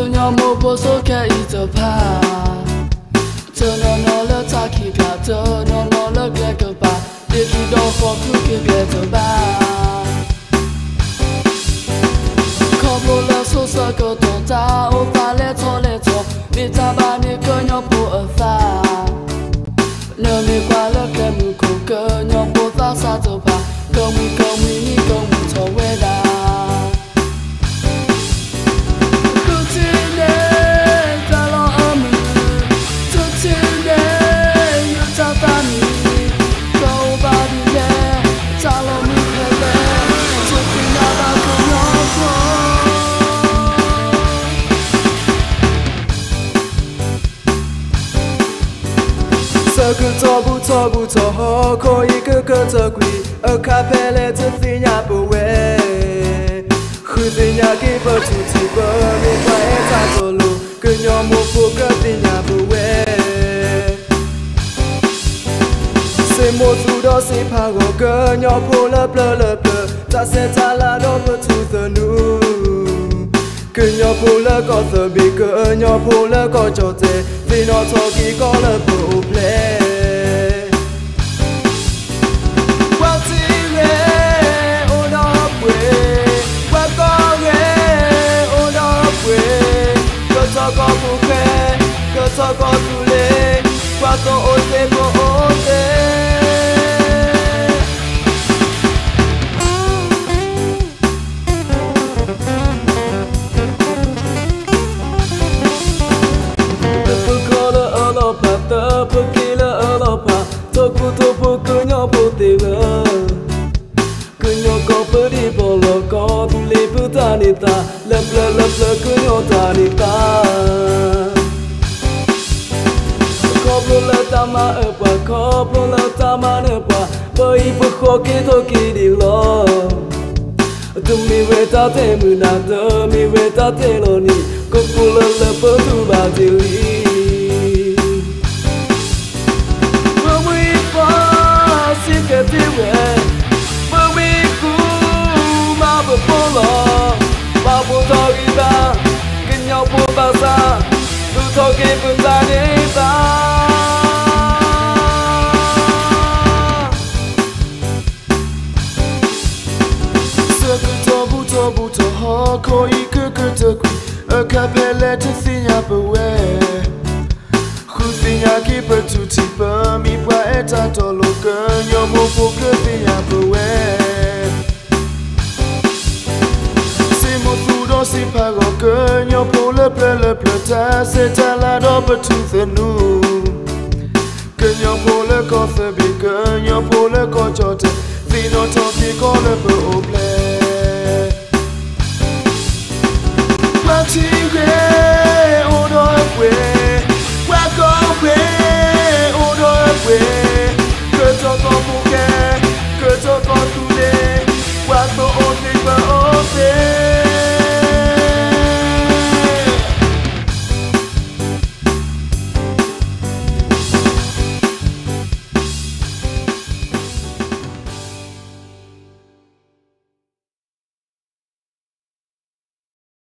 nhỏ mô bố số kẻ ý tờ pa chờ nó lỡ ta khi cả chờ nó lỡ ghé cơ ba để khi đó khó cứ kia ghé tờ ba khó bố lỡ số sơ cơ tổ ta ô pha lẽ cho mi ta ba mi cơ nhỏ bố ở pha nếu mi qua lỡ ghé mù cổ cơ nhỏ bố ta xa tờ ba công mi ni công cho quê đà cứ cho bu cho ho khôi cứ cho quỳ ở cà phê lệ từ phi nhà bù về khi phi nhà kia bờ chủ chỉ bờ mi phải ta cho lu cứ nhỏ một phụ cứ phi nhà bù về sẽ một dù đó sẽ phá gỗ cơ nhỏ phụ lấp ta sẽ ta là đó bờ chủ giờ nu cứ nhỏ phụ lỡ có giờ bị cơ nhỏ phụ lỡ có cho thế vì nó cho kỳ có lỡ phụ play qua chi nghe ô đó quê qua có nghe ô đó quê cơ cho có phụ khe cơ cho có tu lê qua có ô tê vô ô tê có tu li pu ta ni ta lấp lơ cứ nhỏ ta ni ta có pro lơ ta ma ở qua có pro lơ ta ma ở qua bởi bu khó kỳ thôi kỳ đi lo tu mi về ta thế mưa na tơ mi về ta thế lo ni có pro lơ bơ tu ba tiêu li bơ mi pa xin cái tiêu về ba bố thọ đi ta kinh nhau bố ba xa tu thọ kia phương ta đi ta sơ cứ cho bu cho ho khôi cứ tơ quỳ ở cà phê lệ từ phi nhà bờ về khu phi nhà kia bờ tu chỉ bờ mi qua eta to lo cơ nhau mô bố cứ phi nhà bờ về si pa go cơ nhỏ phụ lấp ta sẽ ta là đó bờ tu thế nu cơ nhỏ phụ lấp có thể bị cơ nhỏ phụ lấp có cho thế vì nó cho khi có lấp bờ ô